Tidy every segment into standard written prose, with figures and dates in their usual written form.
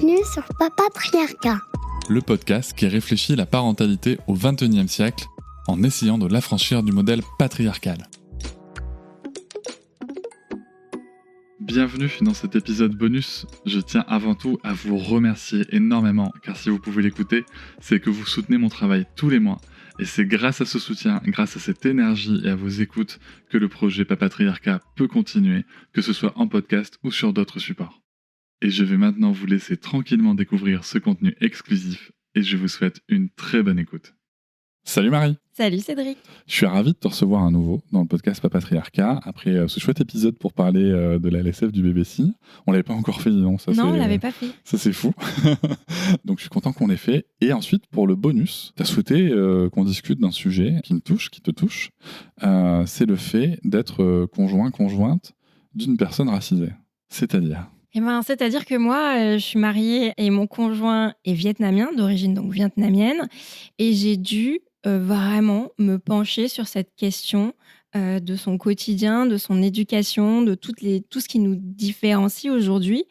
Bienvenue sur Papatriarcat, le podcast qui réfléchit la parentalité au XXIe siècle en essayant de l'affranchir du modèle patriarcal. Bienvenue dans cet épisode bonus. Je tiens avant tout à vous remercier énormément, car si vous pouvez l'écouter, c'est que vous soutenez mon travail tous les mois. Et c'est grâce à ce soutien, grâce à cette énergie et à vos écoutes que le projet Papatriarcat peut continuer, que ce soit en podcast ou sur d'autres supports. Et je vais maintenant vous laisser tranquillement découvrir ce contenu exclusif et je vous souhaite une très bonne écoute. Salut Marie. Salut Cédric. Je suis ravi de te recevoir à nouveau dans le podcast Papatriarcat après ce chouette épisode pour parler de la LSF du BBC. On l'avait pas encore fait, non? Non, on l'avait pas fait. Ça c'est fou. Donc je suis content qu'on l'ait fait. Et ensuite pour le bonus, tu as souhaité qu'on discute d'un sujet qui me touche, qui te touche. C'est le fait d'être conjointe d'une personne racisée. C'est-à-dire... C'est-à-dire que moi, je suis mariée et mon conjoint est vietnamien, d'origine donc vietnamienne, et j'ai dû vraiment me pencher sur cette question de son quotidien, de son éducation, de tout ce qui nous différencie aujourd'hui,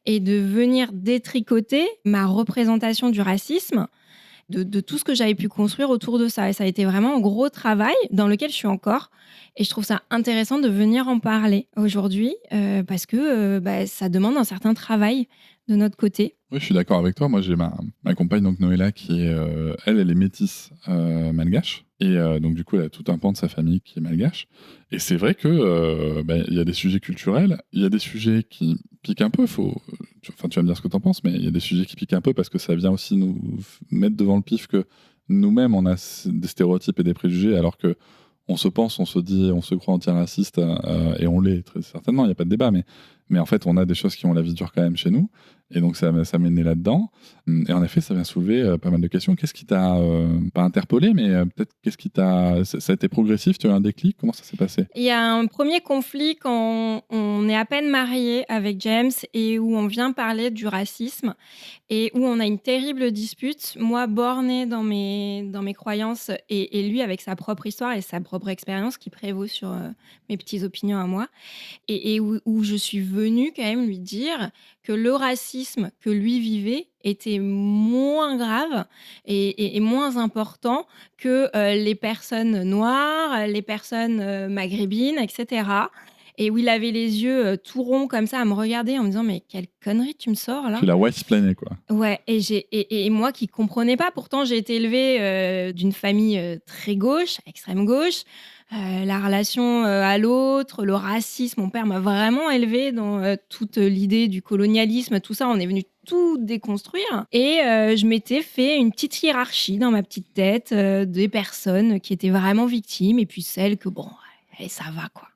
et de venir détricoter ma représentation du racisme, de tout ce que j'avais pu construire autour de ça. Et ça a été vraiment un gros travail dans lequel je suis encore. Et je trouve ça intéressant de venir en parler aujourd'hui parce que ça demande un certain travail de notre côté. Oui, je suis d'accord avec toi. Moi, j'ai ma compagne, donc Noëlla, qui est, elle est métisse malgache. Et donc, du coup, elle a tout un pan de sa famille qui est malgache. Et c'est vrai que il y a des sujets culturels, il y a des sujets qui piquent un peu. Tu vas me dire ce que tu en penses, mais il y a des sujets qui piquent un peu parce que ça vient aussi nous mettre devant le pif que nous-mêmes, on a des stéréotypes et des préjugés, alors que on se pense, on se dit, on se croit antiraciste, et on l'est très certainement, il n'y a pas de débat, mais en fait, on a des choses qui ont la vie dure quand même chez nous, et donc ça m'est né là-dedans. Et en effet, ça vient soulever pas mal de questions. Qu'est-ce qui t'a, pas interpellé, mais peut-être qu'est-ce qui t'a... Ça a été progressif, tu as eu un déclic, comment ça s'est passé? Il y a un premier conflit quand on est à peine marié avec James et où on vient parler du racisme et où on a une terrible dispute, moi bornée dans mes croyances et lui avec sa propre histoire et sa propre expérience qui prévaut sur mes petites opinions à moi. Et où je suis venue quand même lui dire que le racisme que lui vivait était moins grave et moins important que les personnes noires, les personnes maghrébines, etc. Et où il avait les yeux tout ronds comme ça à me regarder en me disant « Mais quelle connerie tu me sors là ?» Tu l'as white-splainé, quoi. Ouais, et moi qui comprenais pas, pourtant j'ai été élevée d'une famille très gauche, extrême gauche. La relation à l'autre, le racisme, mon père m'a vraiment élevée dans toute l'idée du colonialisme, tout ça, on est venu tout déconstruire. Et je m'étais fait une petite hiérarchie dans ma petite tête des personnes qui étaient vraiment victimes et puis celles que, bon, allez, ça va quoi.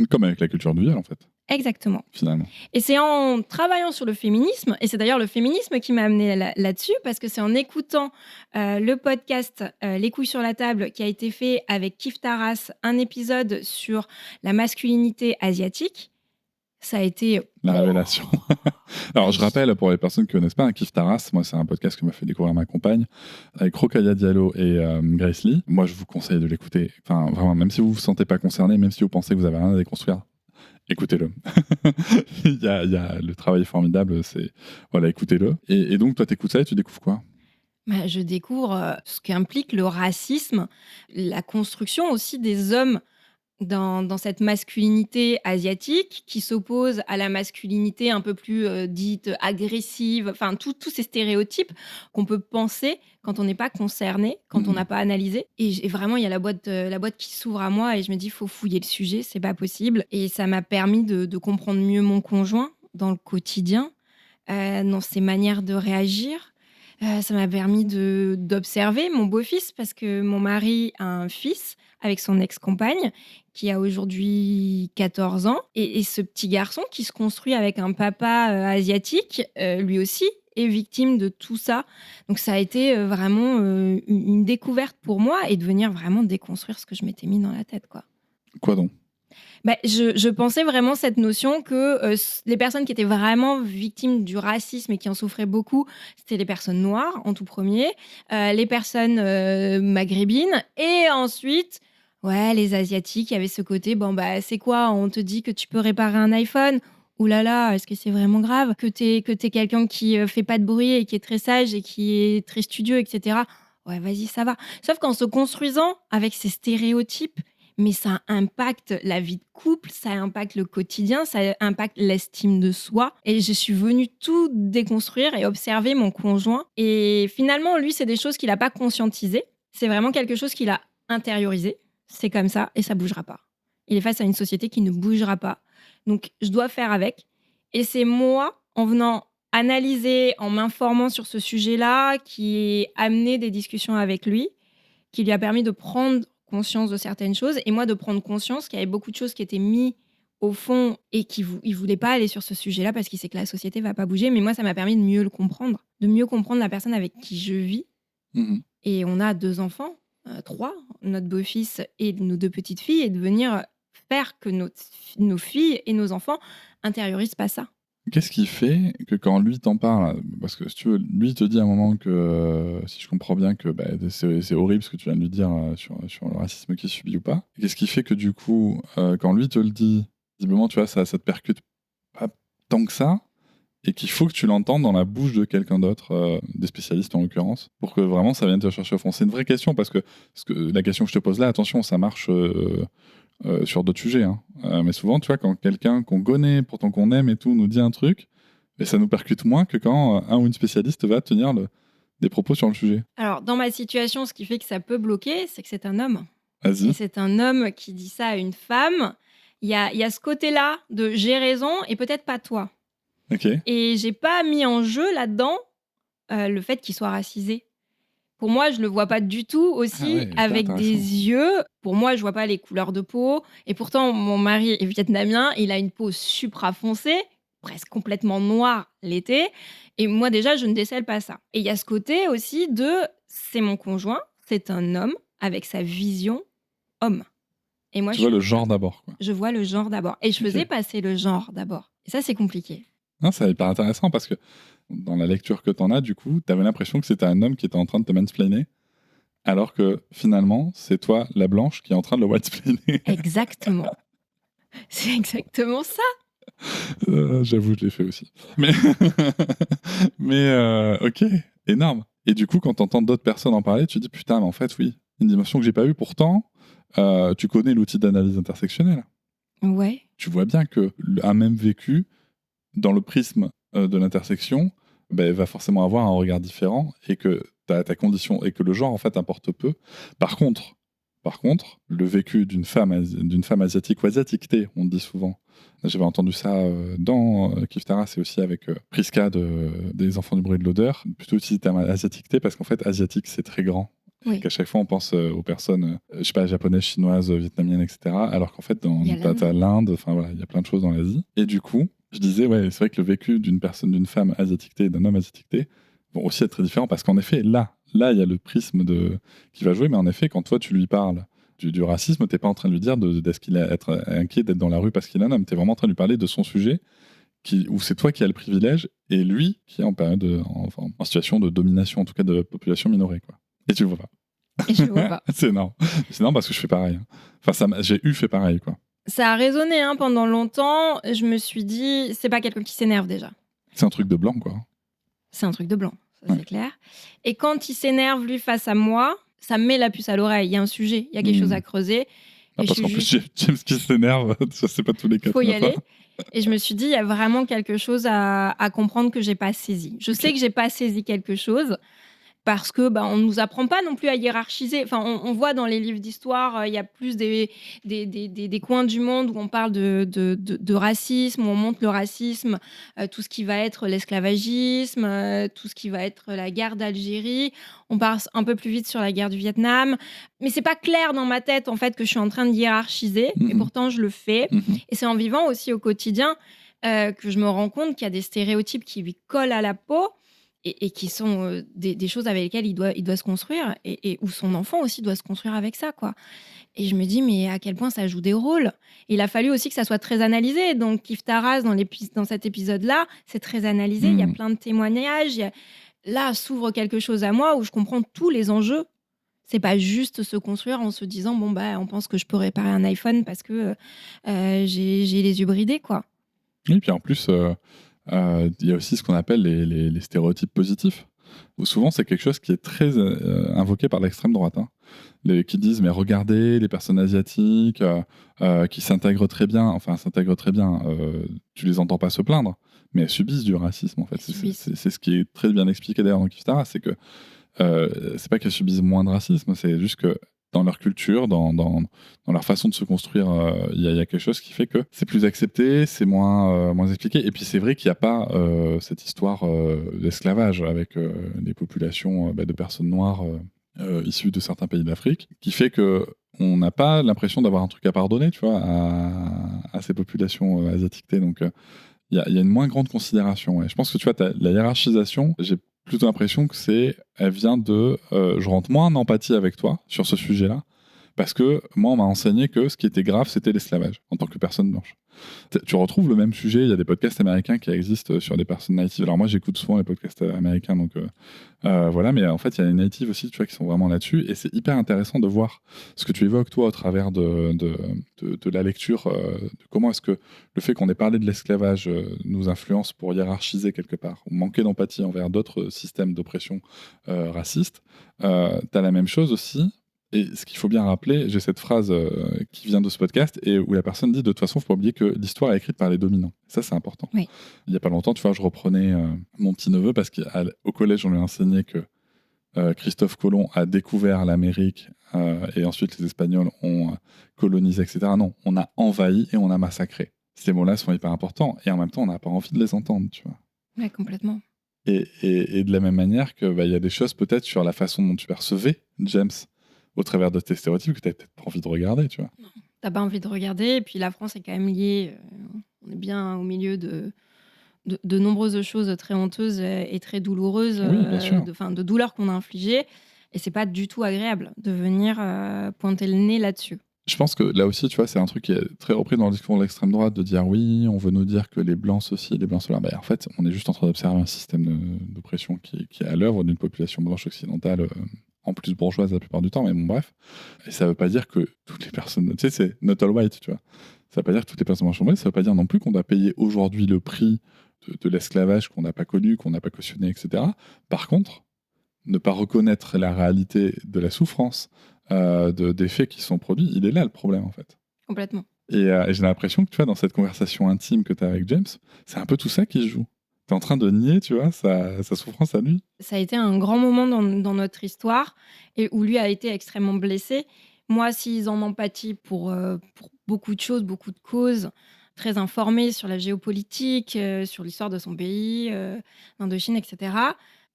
Comme avec la culture du viol, en fait. Exactement. Finalement. Et c'est en travaillant sur le féminisme, et c'est d'ailleurs le féminisme qui m'a amenée là-dessus, parce que c'est en écoutant le podcast Les couilles sur la table qui a été fait avec Kif Taras, un épisode sur la masculinité asiatique. Ça a été... La révélation. Alors, je rappelle, pour les personnes qui ne connaissent pas, un Kif Taras, moi, c'est un podcast que m'a fait découvrir ma compagne, avec Rokhaya Diallo et Grace Lee. Moi, je vous conseille de l'écouter. Enfin, vraiment, même si vous ne vous sentez pas concerné, même si vous pensez que vous avez rien à déconstruire, écoutez-le. il y a le travail formidable, c'est... Voilà, écoutez-le. Et donc, toi, t'écoutes ça et tu découvres quoi? Je découvre ce qu'implique le racisme, la construction aussi des hommes dans cette masculinité asiatique qui s'oppose à la masculinité un peu plus dite agressive, enfin tous ces stéréotypes qu'on peut penser quand on n'est pas concerné, quand on n'a pas analysé. Et vraiment, il y a la boîte qui s'ouvre à moi et je me dis, il faut fouiller le sujet, c'est pas possible. Et ça m'a permis de comprendre mieux mon conjoint dans le quotidien, dans ses manières de réagir. Ça m'a permis d'observer mon beau-fils parce que mon mari a un fils avec son ex-compagne qui a aujourd'hui 14 ans. Et ce petit garçon qui se construit avec un papa asiatique, lui aussi, est victime de tout ça. Donc ça a été vraiment une découverte pour moi et de venir vraiment déconstruire ce que je m'étais mis dans la tête, quoi. Quoi donc? Je pensais vraiment cette notion que les personnes qui étaient vraiment victimes du racisme et qui en souffraient beaucoup, c'était les personnes noires en tout premier, les personnes maghrébines et ensuite les Asiatiques. Il y avait ce côté, c'est quoi, on te dit que tu peux réparer un iPhone ouh là là, est-ce que c'est vraiment grave que t'es quelqu'un qui fait pas de bruit et qui est très sage et qui est très studieux, etc. Ouais, vas-y, ça va. Sauf qu'en se construisant avec ces stéréotypes, mais ça impacte la vie de couple, ça impacte le quotidien, ça impacte l'estime de soi. Et je suis venue tout déconstruire et observer mon conjoint. Et finalement, lui, c'est des choses qu'il n'a pas conscientisées. C'est vraiment quelque chose qu'il a intériorisé. C'est comme ça et ça bougera pas. Il est face à une société qui ne bougera pas. Donc, je dois faire avec. Et c'est moi, en venant analyser, en m'informant sur ce sujet-là, qui ai amené des discussions avec lui, qui lui a permis de prendre conscience de certaines choses et moi de prendre conscience qu'il y avait beaucoup de choses qui étaient mises au fond et qu'il ne voulait pas aller sur ce sujet-là parce qu'il sait que la société ne va pas bouger. Mais moi, ça m'a permis de mieux le comprendre, de mieux comprendre la personne avec qui je vis. Mhm. Et on a 2 enfants, 3, notre beau-fils et nos 2 petites filles, et de venir faire que nos filles et nos enfants intériorisent pas ça. Qu'est-ce qui fait que quand lui t'en parle, parce que si tu veux, lui il te dit à un moment que, si je comprends bien, que c'est horrible ce que tu viens de lui dire sur le racisme qu'il subit ou pas, qu'est-ce qui fait que du coup, quand lui te le dit, visiblement, tu vois, ça te percute pas tant que ça, et qu'il faut que tu l'entendes dans la bouche de quelqu'un d'autre, des spécialistes en l'occurrence, pour que vraiment ça vienne te chercher au fond. C'est une vraie question, parce que la question que je te pose là, attention, ça marche sur d'autres sujets, hein. Mais souvent, tu vois, quand quelqu'un qu'on connaît, pourtant qu'on aime et tout, nous dit un truc, et ça nous percute moins que quand un ou une spécialiste va tenir des propos sur le sujet. Alors, dans ma situation, ce qui fait que ça peut bloquer, c'est que c'est un homme. Et Vas-y. c'est un homme qui dit ça à une femme. Il y a ce côté-là de j'ai raison et peut-être pas toi. Ok. Et j'ai pas mis en jeu là-dedans le fait qu'il soit racisé. Pour moi, je le vois pas du tout aussi Ah ouais, hyper avec des intéressant. yeux. Pour moi, je vois pas les couleurs de peau. Et pourtant, mon mari est vietnamien. Il a une peau supra foncée, presque complètement noire l'été. Et moi, déjà, je ne décèle pas ça. Et il y a ce côté aussi de c'est mon conjoint, c'est un homme avec sa vision homme. Et moi, Tu vois le genre d'abord, quoi. je vois le genre d'abord. Et je faisais Ok. passer le genre d'abord. Et ça, c'est compliqué. Non, c'est hyper intéressant parce que dans la lecture que t'en as, du coup, t'avais l'impression que c'était un homme qui était en train de te mansplainer, alors que finalement, c'est toi, la blanche, qui est en train de le whitesplainer. Exactement. C'est exactement ça. J'avoue, je l'ai fait aussi. Mais, ok, énorme. Et du coup, quand t'entends d'autres personnes en parler, tu te dis putain, mais en fait, oui, une dimension que j'ai pas eue. Pourtant, tu connais l'outil d'analyse intersectionnelle. Ouais. Tu vois bien que un même vécu, dans le prisme de l'intersection, va forcément avoir un regard différent et que ta condition et que le genre en fait importe peu. Par contre, le vécu d'une femme asiatique ou asiatique, on dit souvent. J'avais entendu ça dans Kif Taras et aussi avec Priska des Enfants du bruit de l'odeur. Plutôt utiliser le terme asiatique parce qu'en fait asiatique c'est très grand. Oui. Qu'à chaque fois on pense aux personnes, je sais pas, japonaises, chinoises, vietnamiennes, etc. Alors qu'en fait Il y a l'Inde. t'as l'Inde, enfin voilà, il y a plein de choses dans l'Asie. Et du coup, je disais, ouais, c'est vrai que le vécu d'une femme asiatique et d'un homme asiatique vont aussi être très différents parce qu'en effet, là, il y a le prisme qui va jouer, mais en effet, quand toi, tu lui parles du racisme, t'es pas en train de lui dire d'être inquiet d'être dans la rue parce qu'il est un homme. T'es vraiment en train de lui parler de son sujet où c'est toi qui as le privilège et lui qui est en période, en situation de domination, en tout cas de population minorée, quoi. Et tu le vois pas. Et je le vois pas. C'est énorme. C'est énorme parce que je fais pareil, hein. Enfin, j'ai fait pareil, quoi. Ça a résonné pendant longtemps. Je me suis dit, c'est pas quelqu'un qui s'énerve déjà. C'est un truc de blanc, quoi. C'est un truc de blanc, ça Ouais. c'est clair. Et quand il s'énerve, lui, face à moi, ça me met la puce à l'oreille. Il y a un sujet, il y a quelque chose à creuser. Ah, Et parce je qu'en suis plus, juste, James qui s'énerve, ça c'est pas tous les cas. faut y aller. Et je me suis dit, il y a vraiment quelque chose à comprendre que j'ai pas saisi. Je sais que j'ai pas saisi quelque chose. Parce que on nous apprend pas non plus à hiérarchiser. Enfin, on voit dans les livres d'histoire, il y a plus des coins du monde où on parle de racisme, où on montre le racisme, tout ce qui va être l'esclavagisme, tout ce qui va être la guerre d'Algérie. On passe un peu plus vite sur la guerre du Vietnam. Mais c'est pas clair dans ma tête, en fait, que je suis en train de hiérarchiser. Et pourtant, je le fais. Et c'est en vivant aussi au quotidien que je me rends compte qu'il y a des stéréotypes qui lui collent à la peau. Et qui sont des choses avec lesquelles il doit se construire et où son enfant aussi doit se construire avec ça, quoi. Et je me dis, mais à quel point ça joue des rôles. Et il a fallu aussi que ça soit très analysé. Donc, Kif Taras, dans cet épisode-là, c'est très analysé. Il y a plein de témoignages. Là, s'ouvre quelque chose à moi où je comprends tous les enjeux. C'est pas juste se construire en se disant, on pense que je peux réparer un iPhone parce que j'ai les yeux bridés, quoi. Oui, puis en plus, il y a aussi ce qu'on appelle les stéréotypes positifs. Où souvent, c'est quelque chose qui est très invoqué par l'extrême droite. Hein. Qui disent, mais regardez, les personnes asiatiques qui s'intègrent très bien, tu les entends pas se plaindre, mais elles subissent du racisme, en fait. C'est ce qui est très bien expliqué d'ailleurs dans Kifstara, c'est que c'est pas qu'elles subissent moins de racisme, c'est juste que dans leur culture, dans leur façon de se construire, il y a quelque chose qui fait que c'est plus accepté, c'est moins expliqué. Et puis c'est vrai qu'il n'y a pas cette histoire d'esclavage avec des populations de personnes noires issues de certains pays d'Afrique, qui fait que on n'a pas l'impression d'avoir un truc à pardonner, tu vois, à ces populations asiatiques. Donc il y a une moins grande considération. Ouais. Je pense que tu vois, la hiérarchisation, j'ai plutôt l'impression que elle vient de je rentre moins en empathie avec toi sur ce sujet-là, parce que moi, on m'a enseigné que ce qui était grave, c'était l'esclavage, en tant que personne blanche. Tu retrouves le même sujet, il y a des podcasts américains qui existent sur des personnes natives. Alors moi, j'écoute souvent les podcasts américains, donc voilà, mais en fait, il y a les natives aussi, tu vois, qui sont vraiment là-dessus, et c'est hyper intéressant de voir ce que tu évoques, toi, au travers de la lecture, de comment est-ce que le fait qu'on ait parlé de l'esclavage nous influence pour hiérarchiser quelque part, ou manquer d'empathie envers d'autres systèmes d'oppression racistes. T'as la même chose aussi. Et ce qu'il faut bien rappeler, j'ai cette phrase qui vient de ce podcast et où la personne dit de toute façon, il ne faut pas oublier que l'histoire est écrite par les dominants. Ça, c'est important. Oui. Il n'y a pas longtemps, tu vois, je reprenais mon petit-neveu parce qu'au collège, on lui a enseigné que Christophe Colomb a découvert l'Amérique et ensuite les Espagnols ont colonisé, etc. Non, on a envahi et on a massacré. Ces mots-là sont hyper importants et en même temps, on n'a pas envie de les entendre, tu vois. Oui, complètement. Et de la même manière que il y a des choses peut-être sur la façon dont tu percevais James au travers de tes stéréotypes que tu n'as peut-être pas envie de regarder, tu vois. Non, tu n'as pas envie de regarder. Et puis la France est quand même liée. On est bien au milieu de nombreuses choses très honteuses et très douloureuses, Oui, bien sûr. de douleurs qu'on a infligées. Et c'est pas du tout agréable de venir pointer le nez là-dessus. Je pense que là aussi, tu vois, c'est un truc qui est très repris dans le discours de l'extrême droite, de dire oui, on veut nous dire que les blancs ceci, les blancs cela. Ben, en fait, on est juste en train d'observer un système d'oppression qui est à l'œuvre d'une population blanche occidentale, en plus bourgeoise la plupart du temps, mais bon, bref. Et ça veut pas dire que toutes les personnes, tu sais, c'est not all white, tu vois. Ça veut pas dire que toutes les personnes blanches sont mauvaises, ça veut pas dire non plus qu'on doit payer aujourd'hui le prix de l'esclavage qu'on n'a pas connu, qu'on n'a pas cautionné, etc. Par contre, ne pas reconnaître la réalité de la souffrance, des faits qui sont produits, il est là le problème en fait. Complètement. Et j'ai l'impression que tu vois, dans cette conversation intime que tu as avec James, c'est un peu tout ça qui se joue. Tu es en train de nier, tu vois, sa souffrance à lui. Ça a été un grand moment dans notre histoire et où lui a été extrêmement blessé. Moi, s'ils en empathie pour beaucoup de choses, beaucoup de causes, très informé sur la géopolitique, sur l'histoire de son pays, l'Indochine, etc.,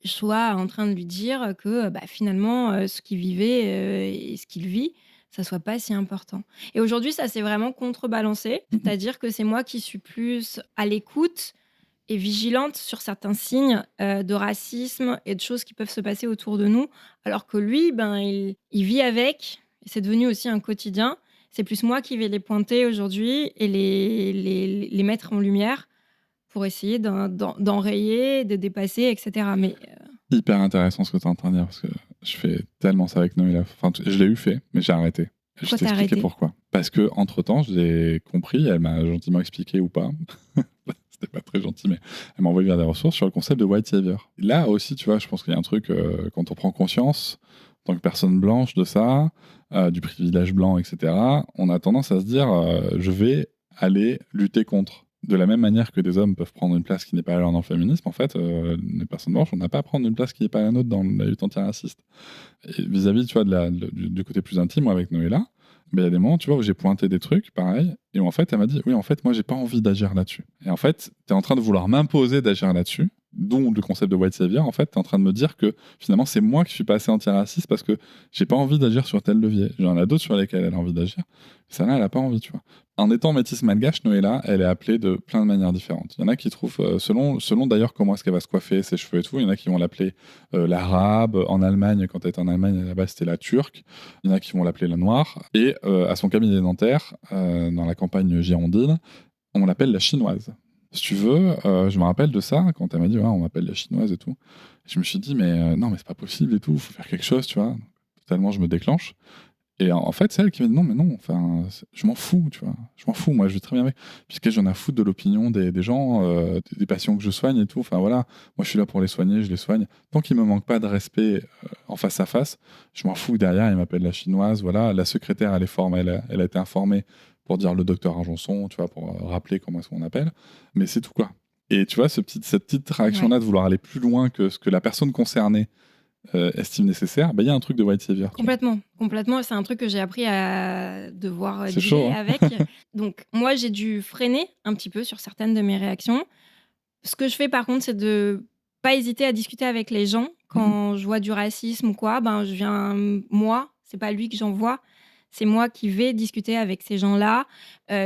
je sois en train de lui dire que finalement, ce qu'il vivait et ce qu'il vit, ça soit pas si important. Et aujourd'hui, ça s'est vraiment contrebalancé, c'est-à-dire que c'est moi qui suis plus à l'écoute et vigilante sur certains signes de racisme et de choses qui peuvent se passer autour de nous, alors que lui, il vit avec, et c'est devenu aussi un quotidien. C'est plus moi qui vais les pointer aujourd'hui et les mettre en lumière pour essayer d'enrayer, de dépasser, etc. Mais Hyper intéressant ce que tu es en train de dire, parce que je fais tellement ça avec Noéla. Enfin, je l'ai eu fait, mais j'ai arrêté. Je Pourquoi t'ai t'as expliqué arrêté ? pourquoi. Parce que entre-temps, j'ai compris, elle m'a gentiment expliqué ou pas. C'était pas très gentil, mais elle m'a envoyé vers des ressources sur le concept de white savior. Là aussi, tu vois, je pense qu'il y a un truc, quand on prend conscience, en tant que personne blanche, de ça, du privilège blanc, etc., on a tendance à se dire, je vais aller lutter contre. De la même manière que des hommes peuvent prendre une place qui n'est pas la leur dans le féminisme, en fait, les personnes blanches, on n'a pas à prendre une place qui n'est pas la nôtre dans la lutte antiraciste. Et vis-à-vis, tu vois, du côté plus intime, moi, avec Noéla, il y a des moments, tu vois, où j'ai pointé des trucs, pareil, et où en fait, elle m'a dit, oui, en fait, moi, j'ai pas envie d'agir là-dessus. Et en fait, tu es en train de vouloir m'imposer d'agir là-dessus, dont le concept de white savior, en fait, tu es en train de me dire que finalement, c'est moi qui suis pas assez antiraciste parce que j'ai pas envie d'agir sur tel levier. J'en ai d'autres sur lesquels elle a envie d'agir. Celle-là, elle a pas envie, tu vois. En étant métisse malgache, Noéla, elle est appelée de plein de manières différentes. Il y en a qui trouvent, selon d'ailleurs comment est-ce qu'elle va se coiffer, ses cheveux et tout, il y en a qui vont l'appeler l'arabe. En Allemagne, quand elle était en Allemagne, là-bas, c'était la turque. Il y en a qui vont l'appeler la noire. Et à son cabinet dentaire, dans la campagne girondine, on l'appelle la chinoise. Si tu veux, je me rappelle de ça, quand elle m'a dit, ouais, on m'appelle la chinoise et tout. Je me suis dit, mais non, mais c'est pas possible et tout, il faut faire quelque chose, tu vois. Totalement, je me déclenche. Et en fait, c'est elle qui m'a dit non, mais non, enfin, je m'en fous, tu vois. Je m'en fous, moi, je vais très bien avec. Puisque j'en ai à foutre de l'opinion des gens, des patients que je soigne et tout. Enfin voilà, moi, je suis là pour les soigner, je les soigne. Tant qu'il me manque pas de respect en face à face, je m'en fous que derrière, il m'appelle la chinoise. Voilà, la secrétaire, elle est formée, elle a été informée pour dire le docteur Argenson, tu vois, pour rappeler comment est-ce qu'on appelle. Mais c'est tout, quoi. Et tu vois, cette petite réaction-là de vouloir aller plus loin que ce que la personne concernée estime nécessaire, il y a un truc de white savior. Complètement. C'est un truc que j'ai appris à devoir C'est dealer chaud, hein. avec. Donc, moi, j'ai dû freiner un petit peu sur certaines de mes réactions. Ce que je fais, par contre, c'est de pas hésiter à discuter avec les gens. Quand je vois du racisme ou quoi, je viens, moi, c'est pas lui que j'envoie. C'est moi qui vais discuter avec ces gens-là,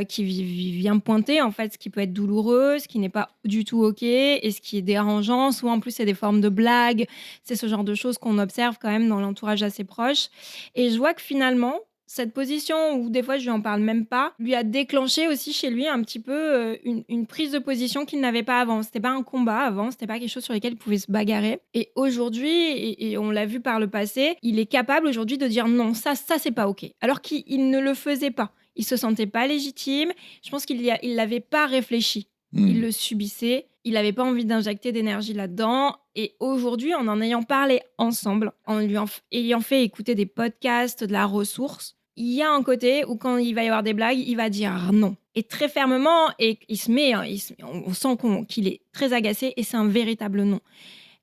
qui vient me pointer en fait ce qui peut être douloureux, ce qui n'est pas du tout OK et ce qui est dérangeant. Souvent, en plus, c'est des formes de blagues. C'est ce genre de choses qu'on observe quand même dans l'entourage assez proche. Et je vois que finalement, cette position où des fois je lui en parle même pas, lui a déclenché aussi chez lui un petit peu une prise de position qu'il n'avait pas avant. C'était pas un combat avant, c'était pas quelque chose sur lequel il pouvait se bagarrer. Et aujourd'hui, et on l'a vu par le passé, il est capable aujourd'hui de dire non, ça c'est pas OK. Alors qu'il ne le faisait pas. Il se sentait pas légitime. Je pense qu'il l'avait pas réfléchi. Il le subissait. Il n'avait pas envie d'injecter d'énergie là-dedans. Et aujourd'hui, en ayant parlé ensemble, en lui ayant fait écouter des podcasts, de la ressource, il y a un côté où quand il va y avoir des blagues, il va dire non. Et très fermement, et il se met, on sent qu'il est très agacé et c'est un véritable non.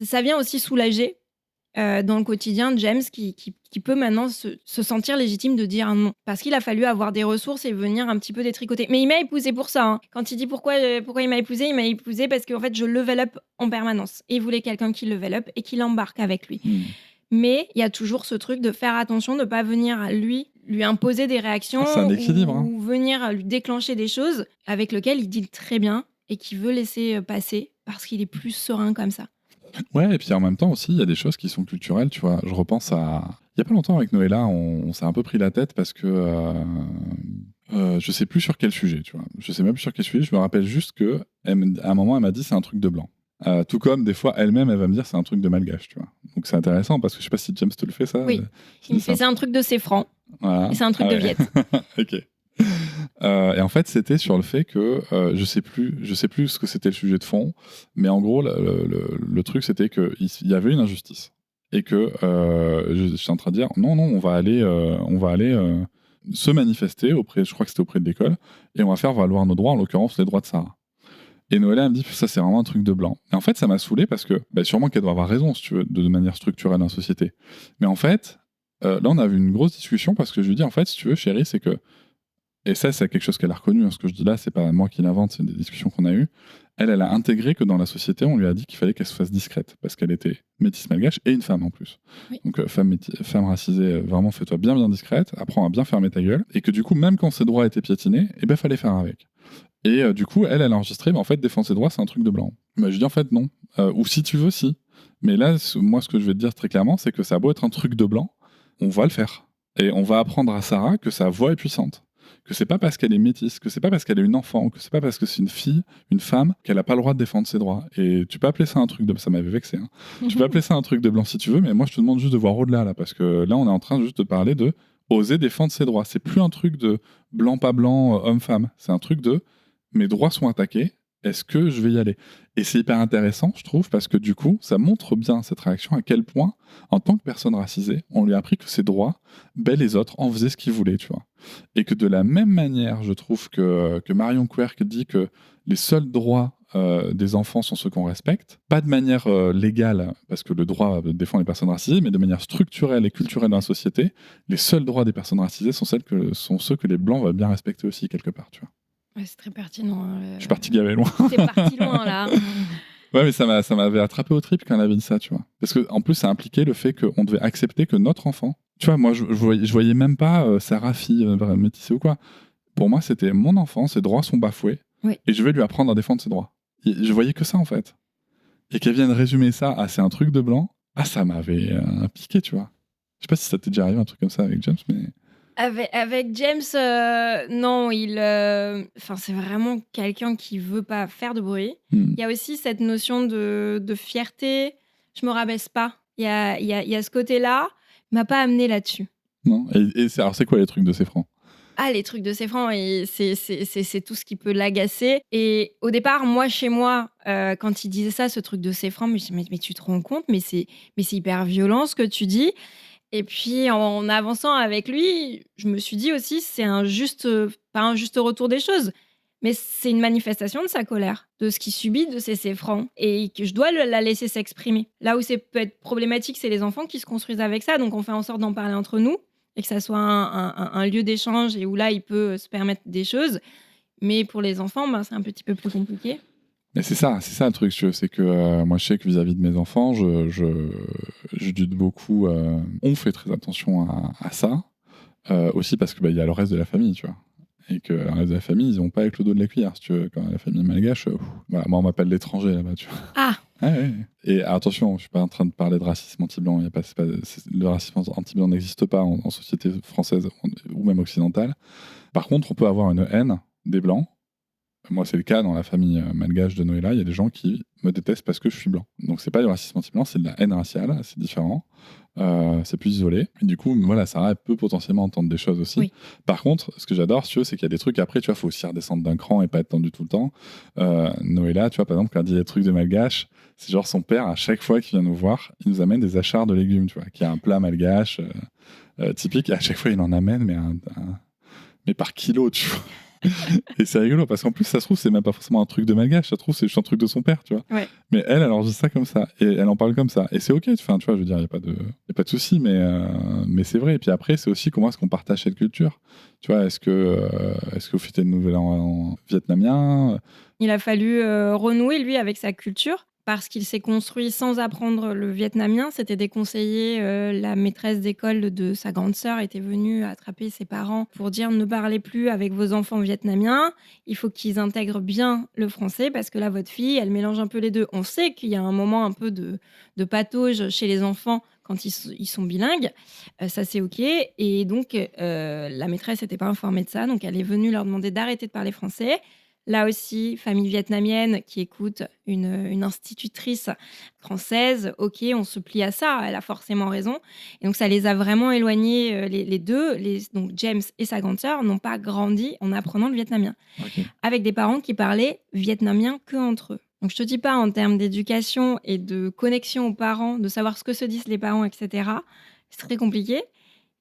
Ça vient aussi soulager dans le quotidien de James qui peut maintenant se sentir légitime de dire non. Parce qu'il a fallu avoir des ressources et venir un petit peu détricoter. Mais il m'a épousé pour ça. Hein. Quand il dit pourquoi il m'a épousé parce qu'en fait, je level up en permanence. Et il voulait quelqu'un qui level up et qui l'embarque avec lui. Mais il y a toujours ce truc de faire attention, de ne pas venir à lui imposer des réactions c'est un équilibre, ou venir lui déclencher des choses avec lesquelles il deal très bien et qui veut laisser passer parce qu'il est plus serein comme ça. Ouais, et puis en même temps aussi, il y a des choses qui sont culturelles, tu vois. Je repense à... Il y a pas longtemps avec Noëlla, on s'est un peu pris la tête parce que... je sais plus sur quel sujet, tu vois. Je sais même plus sur quel sujet, je me rappelle juste que à un moment, elle m'a dit c'est un truc de blanc. Tout comme des fois, elle-même, elle va me dire c'est un truc de malgache, tu vois. Donc c'est intéressant parce que je sais pas si James te le fait ça. Oui, il me fait c'est un truc de ses francs. Voilà. Et c'est un truc de Viette. Ok. Et en fait, c'était sur le fait que je sais plus ce que c'était le sujet de fond, mais en gros, le truc c'était que il y avait une injustice et que je suis en train de dire non, on va aller se manifester auprès, je crois que c'était auprès de l'école, et on va faire valoir nos droits, en l'occurrence les droits de Sarah. Et Noëlla elle me dit ça c'est vraiment un truc de blanc. Et en fait, ça m'a saoulé parce que sûrement qu'elle doit avoir raison si tu veux, de manière structurelle dans la société. Mais en fait, là on a eu une grosse discussion parce que je lui dis en fait, si tu veux, chérie, c'est que et ça, c'est quelque chose qu'elle a reconnu. Hein, ce que je dis là, c'est pas moi qui l'invente, c'est des discussions qu'on a eues. Elle a intégré que dans la société, on lui a dit qu'il fallait qu'elle se fasse discrète, parce qu'elle était métisse malgache et une femme en plus. Oui. Donc, femme racisée, vraiment, fais-toi bien discrète, apprends à bien fermer ta gueule, et que du coup, même quand ses droits étaient piétinés, fallait faire avec. Et du coup, elle a enregistré, en fait, défendre ses droits, c'est un truc de blanc. Je dis, en fait, non. Ou si tu veux, si. Mais là, moi, ce que je vais te dire très clairement, c'est que ça a beau être un truc de blanc, on va le faire. Et on va apprendre à Sarah que sa voix est puissante. Que c'est pas parce qu'elle est métisse, que c'est pas parce qu'elle est une enfant, que c'est pas parce que c'est une fille, une femme, qu'elle a pas le droit de défendre ses droits. Et tu peux appeler ça un truc de... Ça m'avait vexé. Hein. Tu peux appeler ça un truc de blanc si tu veux, mais moi je te demande juste de voir au-delà là, parce que là on est en train juste de parler de oser défendre ses droits. C'est plus un truc de blanc pas blanc, homme-femme. C'est un truc de mes droits sont attaqués. Est-ce que je vais y aller? Et c'est hyper intéressant, je trouve, parce que du coup, ça montre bien cette réaction à quel point, en tant que personne racisée, on lui a appris que ses droits, les autres en faisaient ce qu'ils voulaient, tu vois. Et que de la même manière, je trouve que Marion Querc dit que les seuls droits des enfants sont ceux qu'on respecte, pas de manière légale, parce que le droit défend les personnes racisées, mais de manière structurelle et culturelle dans la société, les seuls droits des personnes racisées sont ceux que les blancs veulent bien respecter aussi, quelque part, tu vois. Ouais, c'est très pertinent. Je suis parti gaver loin. T'es parti loin, là. Ouais, mais ça m'avait attrapé au trip quand elle avait dit ça, tu vois. Parce qu'en plus, ça impliquait le fait qu'on devait accepter que notre enfant... Tu vois, moi, je voyais même pas Sarah, fille métissée ou quoi. Pour moi, c'était mon enfant, ses droits sont bafoués, oui. Et je vais lui apprendre à défendre ses droits. Je voyais que ça, en fait. Et qu'elle vienne résumer ça, c'est un truc de blanc, ça m'avait piqué, tu vois. Je sais pas si ça t'est déjà arrivé un truc comme ça avec James, mais... Avec James, non, c'est vraiment quelqu'un qui veut pas faire de bruit. Il y a aussi cette notion de fierté. Je me rabaisse pas. Il y a ce côté-là. Il m'a pas amené là-dessus. Non. Alors, c'est quoi les trucs de ces francs? Ah, les trucs de ses francs, et c'est tout ce qui peut l'agacer. Et au départ, moi, chez moi, quand il disait ça, ce truc de ses francs, mais tu te rends compte, mais c'est hyper violent ce que tu dis. Et puis, en avançant avec lui, je me suis dit aussi, c'est pas un juste retour des choses, mais c'est une manifestation de sa colère, de ce qu'il subit de ces francs, et que je dois la laisser s'exprimer. Là où c'est peut être problématique, c'est les enfants qui se construisent avec ça, donc on fait en sorte d'en parler entre nous et que ça soit un lieu d'échange et où là, il peut se permettre des choses. Mais pour les enfants, ben, c'est un petit peu plus compliqué. Mais c'est ça le truc, tu vois, c'est que moi je sais que vis-à-vis de mes enfants, je doute beaucoup. On fait très attention à ça, aussi parce que il y a le reste de la famille, tu vois, et que le reste de la famille, ils n'ont pas avec le dos de la cuillère, si tu veux. Quand la famille malgache, voilà, moi on m'appelle l'étranger là-bas, tu vois. Ah, Ouais. Et attention, je suis pas en train de parler de racisme anti-blanc. Le racisme anti-blanc n'existe pas en société française ou même occidentale. Par contre, on peut avoir une haine des blancs. Moi, c'est le cas dans la famille malgache de Noëlla. Il y a des gens qui me détestent parce que je suis blanc. Donc, c'est pas du racisme anti-blanc, c'est de la haine raciale. C'est différent. C'est plus isolé. Et du coup, voilà, Sarah peut potentiellement entendre des choses aussi. Oui. Par contre, ce que j'adore, si tu veux, c'est qu'il y a des trucs après, tu vois, faut aussi redescendre d'un cran et pas être tendu tout le temps. Noëlla, tu vois, par exemple, quand elle dit des trucs de malgache, c'est genre son père, à chaque fois qu'il vient nous voir, il nous amène des achards de légumes, tu vois, qui a un plat malgache typique, et à chaque fois, il en amène, mais par kilo, tu vois. Et c'est rigolo parce qu'en plus, ça se trouve, c'est même pas forcément un truc de malgache, ça se trouve, c'est juste un truc de son père, tu vois. Ouais. Mais elle dit ça comme ça, et elle en parle comme ça. Et c'est ok, enfin, tu vois, je veux dire, il n'y a pas de souci, mais c'est vrai. Et puis après, c'est aussi comment est-ce qu'on partage cette culture. Tu vois, est-ce que vous fêtez le nouvel an en vietnamien? Il a fallu renouer, lui, avec sa culture, parce qu'il s'est construit sans apprendre le vietnamien. C'était déconseillé. La maîtresse d'école de sa grande sœur était venue attraper ses parents pour dire ne parlez plus avec vos enfants vietnamiens. Il faut qu'ils intègrent bien le français parce que là, votre fille, elle mélange un peu les deux. On sait qu'il y a un moment un peu de patauge chez les enfants quand ils sont bilingues. Ça, c'est OK. Et donc, la maîtresse n'était pas informée de ça. Donc, elle est venue leur demander d'arrêter de parler français. Là aussi, famille vietnamienne qui écoute une institutrice française, ok, on se plie à ça, elle a forcément raison. Et donc, ça les a vraiment éloignés, les deux. Donc, James et sa grande sœur n'ont pas grandi en apprenant le vietnamien, Ok. avec des parents qui parlaient vietnamien que entre eux. Donc, je te dis pas en termes d'éducation et de connexion aux parents, de savoir ce que se disent les parents, etc. C'est très compliqué.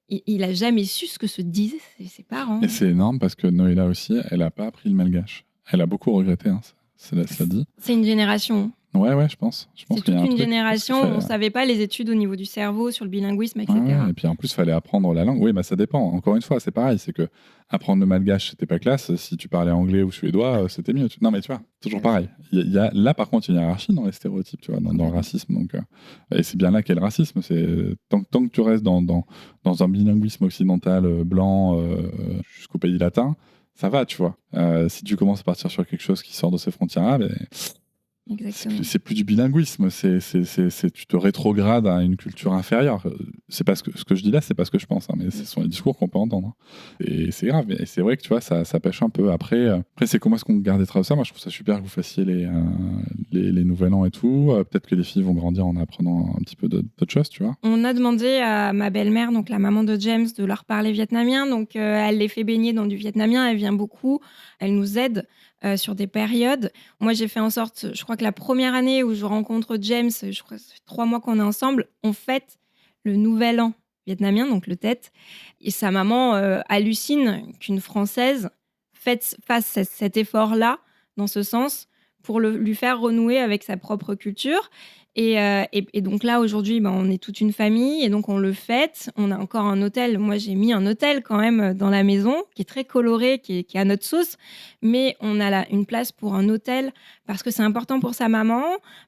Il a jamais su ce que se disaient ses parents. Et c'est énorme parce que Noëlla aussi, elle a pas appris le malgache. Elle a beaucoup regretté, hein, ça dit. C'est une génération. Ouais, je pense. C'est qu'il toute y a un une truc, génération. parce qu'il On ne savait pas les études au niveau du cerveau, sur le bilinguisme, etc. Ouais, et puis en plus, il fallait apprendre la langue. Oui, ça dépend. Encore une fois, c'est pareil. C'est que apprendre le malgache, c'était pas classe. Si tu parlais anglais ou suédois, c'était mieux. Non, mais tu vois, toujours pareil. Là, par contre, il y a une hiérarchie dans les stéréotypes, tu vois, dans le racisme. Donc, et c'est bien là qu'est le racisme. C'est tant que tu restes dans un bilinguisme occidental blanc jusqu'au pays latin, ça va, tu vois. Si tu commences à partir sur quelque chose qui sort de ces frontières-là, Exactement. c'est plus du bilinguisme, tu te rétrogrades à une culture inférieure. C'est pas ce que je dis là, c'est pas ce que je pense, hein, mais ce sont les discours qu'on peut entendre. Et c'est grave, et c'est vrai que tu vois, ça pêche un peu. Après c'est comment est-ce qu'on garde des traces de ça. Moi, je trouve ça super que vous fassiez les nouvel an et tout. Peut-être que les filles vont grandir en apprenant un petit peu d'autres choses, tu vois. On a demandé à ma belle-mère, donc la maman de James, de leur parler vietnamien. Donc, elle les fait baigner dans du vietnamien. Elle vient beaucoup. Elle nous aide sur des périodes. Moi, j'ai fait en sorte, je crois que la première année où je rencontre James, je crois que ça fait 3 mois qu'on est ensemble, on fête le nouvel an vietnamien, donc le Tet. Et sa maman hallucine qu'une Française fasse cet effort-là, dans ce sens, pour lui faire renouer avec sa propre culture. Et donc là, aujourd'hui, on est toute une famille et donc on le fête. On a encore un hôtel. Moi, j'ai mis un hôtel quand même dans la maison qui est très coloré, qui est à notre sauce. Mais on a là une place pour un hôtel parce que c'est important pour sa maman,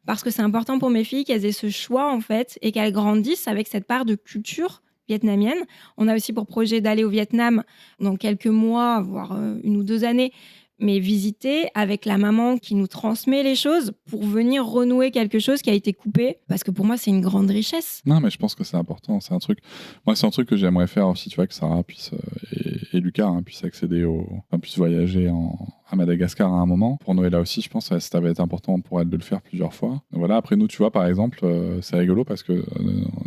parce que c'est important pour mes filles qu'elles aient ce choix en fait et qu'elles grandissent avec cette part de culture vietnamienne. On a aussi pour projet d'aller au Vietnam dans quelques mois, voire 1 ou 2 années, mais visiter avec la maman qui nous transmet les choses pour venir renouer quelque chose qui a été coupé. Parce que pour moi, c'est une grande richesse. Non, mais je pense que c'est important. C'est un truc que j'aimerais faire aussi, tu vois, que Sarah puisse, et Lucas puissent accéder puissent voyager à Madagascar à un moment. Pour Noëlla aussi, je pense que ça va être important pour elle de le faire plusieurs fois. Donc voilà, après nous, tu vois, par exemple, c'est rigolo parce que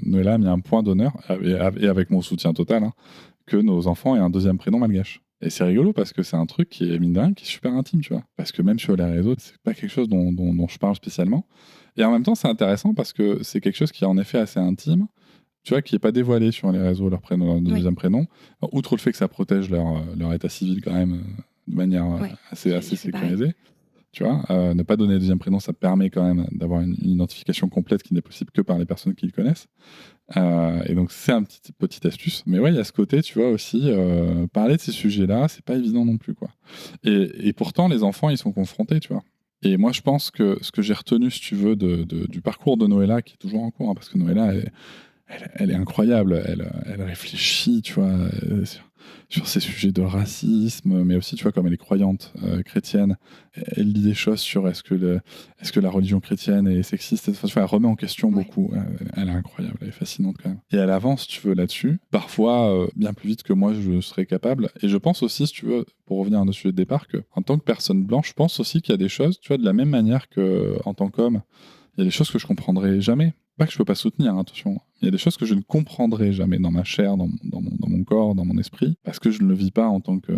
Noëlla a mis un point d'honneur, et avec mon soutien total, hein, que nos enfants aient un deuxième prénom malgache. Et c'est rigolo parce que c'est un truc qui est, mine de rien, qui est super intime, tu vois. Parce que même sur les réseaux, c'est pas quelque chose dont je parle spécialement. Et en même temps, c'est intéressant parce que c'est quelque chose qui est en effet assez intime, tu vois, qui n'est pas dévoilé sur les réseaux, leur prénom, leur deuxième prénom. Alors, outre le fait que ça protège leur état civil quand même de manière assez sécurisée. Tu vois, ne pas donner le deuxième prénom, ça permet quand même d'avoir une identification complète qui n'est possible que par les personnes qui le connaissent. Et donc, c'est un petite astuce. Mais ouais, il y a ce côté, tu vois, aussi, parler de ces sujets-là, c'est pas évident non plus, quoi. Et pourtant, les enfants, ils sont confrontés, tu vois. Et moi, je pense que ce que j'ai retenu, si tu veux, du parcours de Noëlla, qui est toujours en cours, hein, parce que Noëlla, elle est incroyable, elle réfléchit, tu vois, sur ces sujets de racisme, mais aussi, tu vois, comme elle est croyante chrétienne, elle lit des choses sur est-ce que la religion chrétienne est sexiste, enfin, tu vois, elle remet en question beaucoup. Elle est incroyable, elle est fascinante quand même. Et elle avance, si tu veux, là-dessus, parfois bien plus vite que moi je serais capable. Et je pense aussi, si tu veux, pour revenir à notre sujet de départ, qu'en tant que personne blanche, je pense aussi qu'il y a des choses, tu vois, de la même manière qu'en tant qu'homme, il y a des choses que je comprendrai jamais. Pas que je peux pas soutenir, attention. Il y a des choses que je ne comprendrai jamais dans ma chair, dans mon corps, dans mon esprit, parce que je ne le vis pas en tant que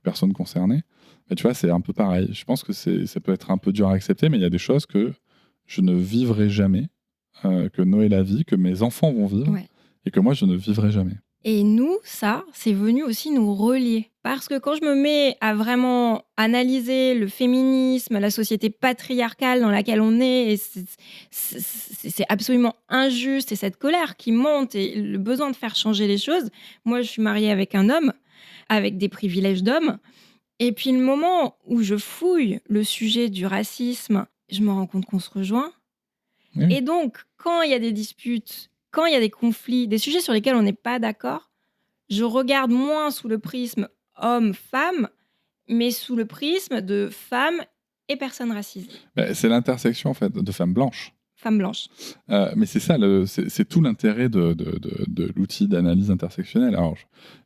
personne concernée. Mais tu vois, c'est un peu pareil. Je pense que ça peut être un peu dur à accepter, mais il y a des choses que je ne vivrai jamais, que Noëlla vit, que mes enfants vont vivre, et que moi, je ne vivrai jamais. Et nous, ça, c'est venu aussi nous relier. Parce que quand je me mets à vraiment analyser le féminisme, la société patriarcale dans laquelle on est, et c'est absolument injuste, et cette colère qui monte, et le besoin de faire changer les choses. Moi, je suis mariée avec un homme, avec des privilèges d'homme. Et puis le moment où je fouille le sujet du racisme, je me rends compte qu'on se rejoint. Et donc, quand il y a des disputes, quand il y a des conflits, des sujets sur lesquels on n'est pas d'accord, je regarde moins sous le prisme homme-femme, mais sous le prisme de femmes et personnes racisées. C'est l'intersection, en fait, de femmes blanches. Femmes blanches. Mais c'est ça, c'est tout l'intérêt de l'outil d'analyse intersectionnelle. Alors,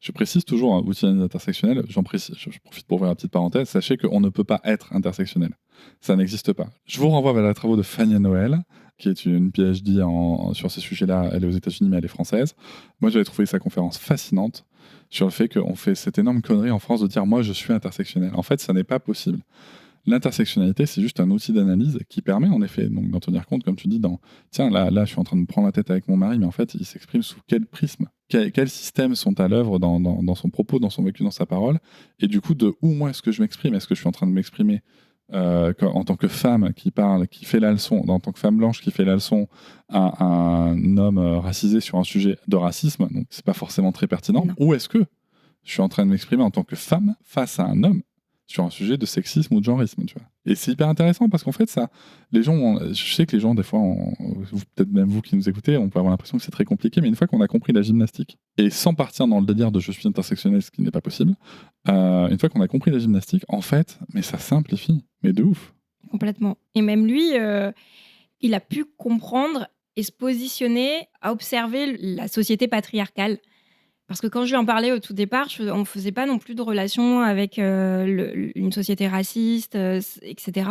je précise toujours, un outil d'analyse intersectionnelle, je profite pour ouvrir la petite parenthèse, sachez qu'on ne peut pas être intersectionnel. Ça n'existe pas. Je vous renvoie vers les travaux de Fania Noël, qui est une PhD sur ces sujets-là. Elle est aux États-Unis, mais elle est française. Moi, j'avais trouvé sa conférence fascinante sur le fait qu'on fait cette énorme connerie en France de dire « moi, je suis intersectionnel ». En fait, ça n'est pas possible. L'intersectionnalité, c'est juste un outil d'analyse qui permet en effet donc, d'en tenir compte, comme tu dis, tiens, là, je suis en train de me prendre la tête avec mon mari, mais en fait, il s'exprime sous quel prisme, quels systèmes sont à l'œuvre dans son propos, dans son vécu, dans sa parole, et du coup, de où moi est-ce que je m'exprime? Est-ce que je suis en train de m'exprimer en tant que femme qui parle, qui fait la leçon, en tant que femme blanche qui fait la leçon à un homme racisé sur un sujet de racisme, donc c'est pas forcément très pertinent, ou est-ce que je suis en train de m'exprimer en tant que femme face à un homme sur un sujet de sexisme ou de genrisme, tu vois. Et c'est hyper intéressant parce qu'en fait, ça, les gens, je sais que les gens, des fois, peut-être même vous qui nous écoutez, on peut avoir l'impression que c'est très compliqué, mais une fois qu'on a compris la gymnastique, et sans partir dans le délire de je suis intersectionnel, ce qui n'est pas possible, une fois qu'on a compris la gymnastique, en fait, mais ça simplifie, mais de ouf. Complètement. Et même lui, il a pu comprendre et se positionner à observer la société patriarcale. Parce que quand je lui en parlais au tout départ, on ne faisait pas non plus de relation avec une société raciste, etc.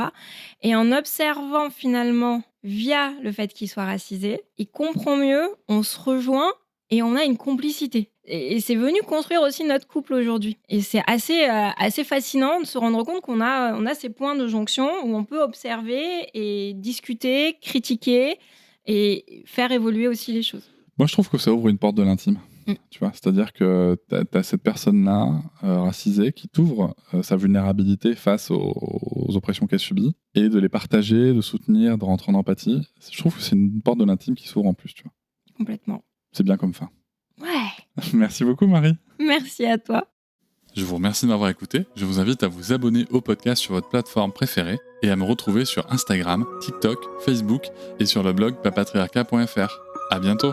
Et en observant finalement, via le fait qu'il soit racisé, il comprend mieux, on se rejoint et on a une complicité. Et c'est venu construire aussi notre couple aujourd'hui. Et c'est assez fascinant de se rendre compte qu'on a ces points de jonction où on peut observer et discuter, critiquer et faire évoluer aussi les choses. Moi, je trouve que ça ouvre une porte de l'intime. Tu vois, c'est-à-dire que tu as cette personne-là, racisée, qui t'ouvre sa vulnérabilité face aux oppressions qu'elle subit, et de les partager, de soutenir, de rentrer en empathie. Je trouve que c'est une porte de l'intime qui s'ouvre en plus, tu vois. Complètement. C'est bien comme fin. Ouais. Merci beaucoup, Marie. Merci à toi. Je vous remercie de m'avoir écouté. Je vous invite à vous abonner au podcast sur votre plateforme préférée et à me retrouver sur Instagram, TikTok, Facebook et sur le blog papatriarca.fr. À bientôt.